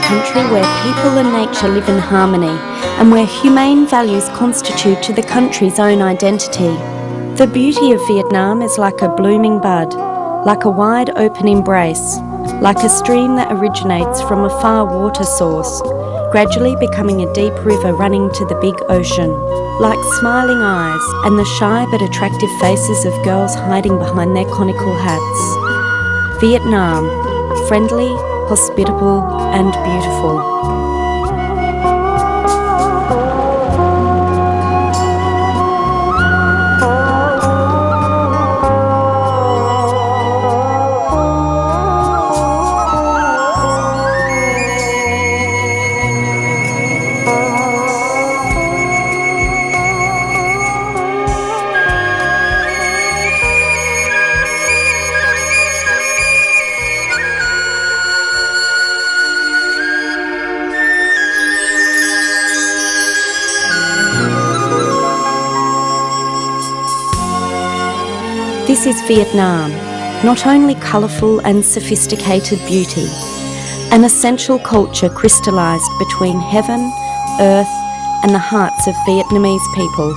country where people and nature live in harmony and where humane values constitute to the country's own identity. The beauty of Vietnam is like a blooming bud, like a wide open embrace, like a stream that originates from a far water source, gradually becoming a deep river running to the big ocean, like smiling eyes and the shy but attractive faces of girls hiding behind their conical hats. Vietnam, friendly, hospitable and beautiful. This is Vietnam, not only colourful and sophisticated beauty, an essential culture crystallised between heaven, earth and the hearts of Vietnamese people.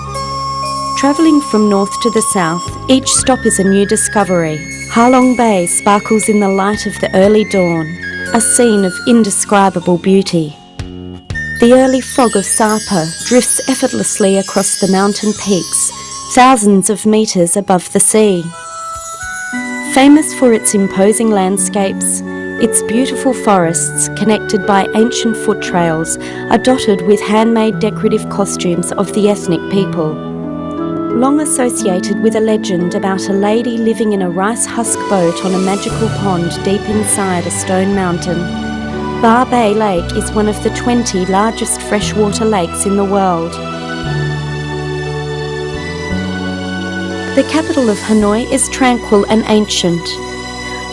Travelling from north to the south, each stop is a new discovery. Ha Long Bay sparkles in the light of the early dawn, a scene of indescribable beauty. The early fog of Sapa drifts effortlessly across the mountain peaks, thousands of metres above the sea. Famous for its imposing landscapes, its beautiful forests connected by ancient foot trails are dotted with handmade decorative costumes of the ethnic people. Long associated with a legend about a lady living in a rice husk boat on a magical pond deep inside a stone mountain, Ba Bay Lake is one of the 20 largest freshwater lakes in the world. The capital of Hanoi is tranquil and ancient.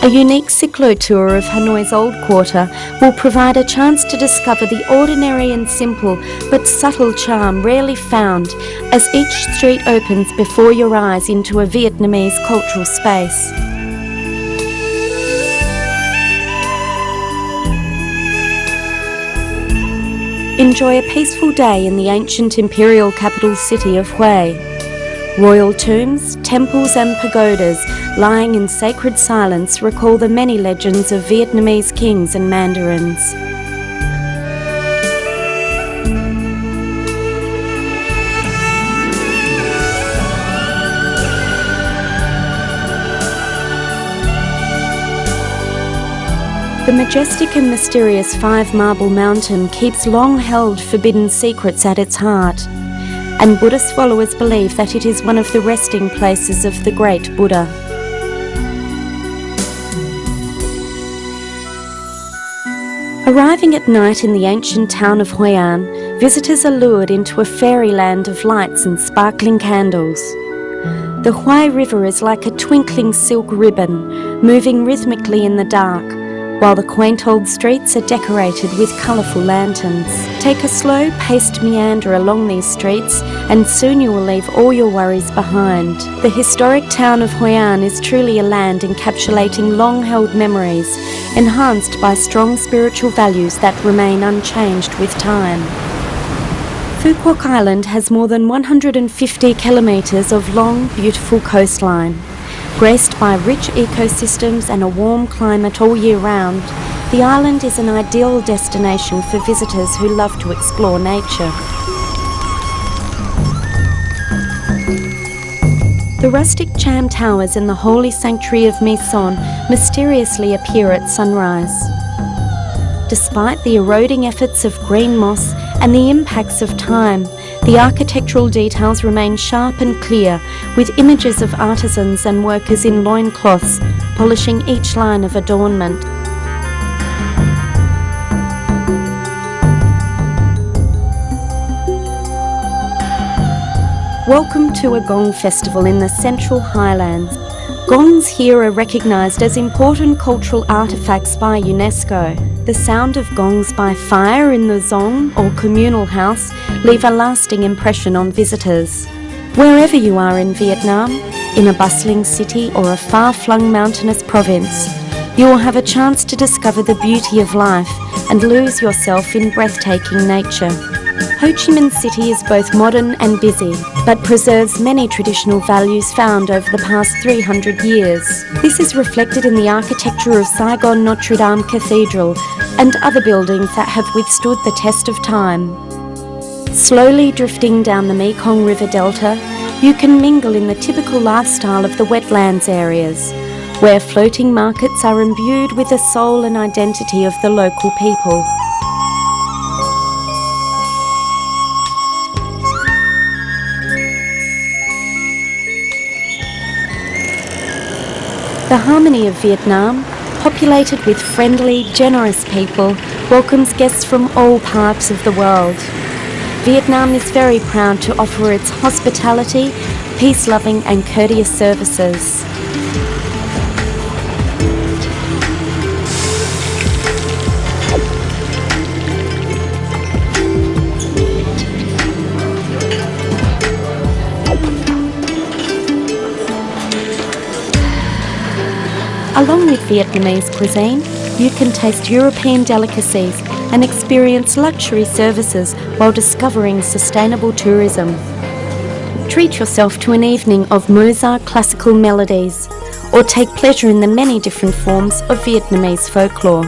A unique cyclo-tour of Hanoi's old quarter will provide a chance to discover the ordinary and simple but subtle charm rarely found as each street opens before your eyes into a Vietnamese cultural space. Enjoy a peaceful day in the ancient imperial capital city of Hue. Royal tombs, temples and pagodas lying in sacred silence recall the many legends of Vietnamese kings and mandarins. The majestic and mysterious Five Marble Mountain keeps long-held forbidden secrets at its heart, and Buddhist followers believe that it is one of the resting places of the great Buddha. Arriving at night in the ancient town of Hoi An, visitors are lured into a fairyland of lights and sparkling candles. The Hue River is like a twinkling silk ribbon, moving rhythmically in the dark, while the quaint old streets are decorated with colourful lanterns. Take a slow-paced meander along these streets and soon you will leave all your worries behind. The historic town of Hoi An is truly a land encapsulating long-held memories, enhanced by strong spiritual values that remain unchanged with time. Phu Quoc Island has more than 150 kilometres of long, beautiful coastline. Graced by rich ecosystems and a warm climate all year round, the island is an ideal destination for visitors who love to explore nature. The rustic Cham Towers in the holy sanctuary of My Son mysteriously appear at sunrise. Despite the eroding efforts of green moss and the impacts of time, the architectural details remain sharp and clear, with images of artisans and workers in loincloths polishing each line of adornment. Welcome to a gong festival in the Central Highlands. Gongs here are recognised as important cultural artefacts by UNESCO. The sound of gongs by fire in the zong or communal house leave a lasting impression on visitors. Wherever you are in Vietnam, in a bustling city or a far-flung mountainous province, you will have a chance to discover the beauty of life and lose yourself in breathtaking nature. Ho Chi Minh City is both modern and busy, but preserves many traditional values found over the past 300 years. This is reflected in the architecture of Saigon Notre Dame Cathedral and other buildings that have withstood the test of time. Slowly drifting down the Mekong River Delta, you can mingle in the typical lifestyle of the wetlands areas, where floating markets are imbued with the soul and identity of the local people. The harmony of Vietnam, populated with friendly, generous people, welcomes guests from all parts of the world. Vietnam is very proud to offer its hospitality, peace-loving and courteous services. Along with Vietnamese cuisine, you can taste European delicacies and experience luxury services while discovering sustainable tourism. Treat yourself to an evening of Mozart classical melodies, or take pleasure in the many different forms of Vietnamese folklore.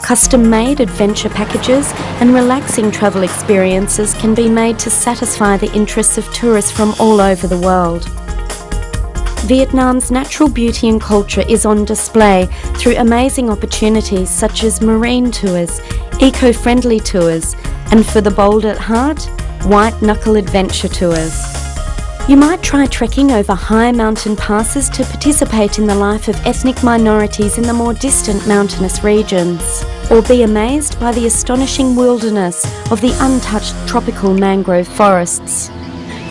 Custom-made adventure packages and relaxing travel experiences can be made to satisfy the interests of tourists from all over the world. Vietnam's natural beauty and culture is on display through amazing opportunities such as marine tours, eco-friendly tours, and for the bold at heart, white-knuckle adventure tours. You might try trekking over high mountain passes to participate in the life of ethnic minorities in the more distant mountainous regions, or be amazed by the astonishing wilderness of the untouched tropical mangrove forests.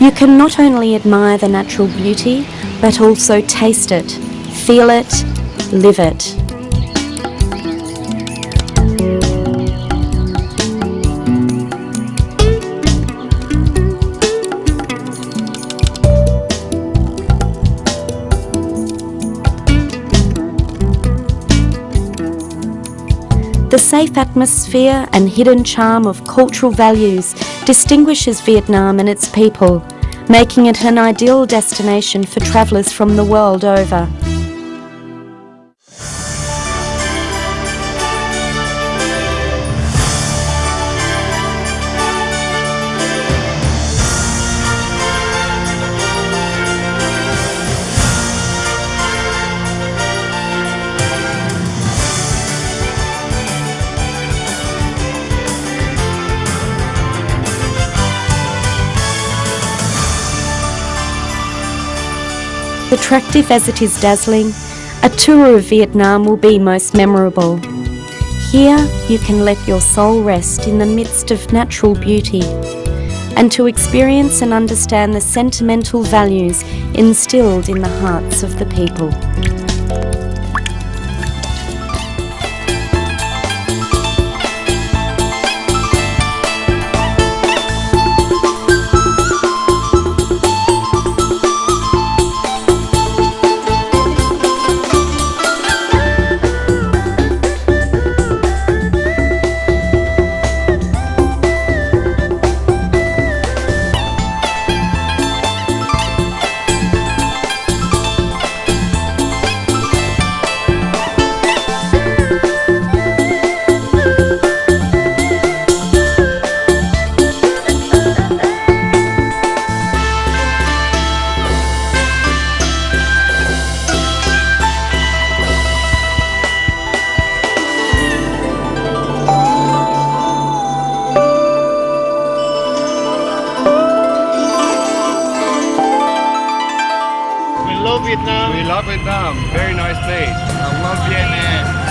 You can not only admire the natural beauty, but also taste it, feel it, live it. The safe atmosphere and hidden charm of cultural values distinguishes Vietnam and its people, making it an ideal destination for travellers from the world over. Attractive as it is dazzling, a tour of Vietnam will be most memorable. Here you can let your soul rest in the midst of natural beauty, and to experience and understand the sentimental values instilled in the hearts of the people. Vietnam. We love Vietnam. Very nice place. I love Vietnam.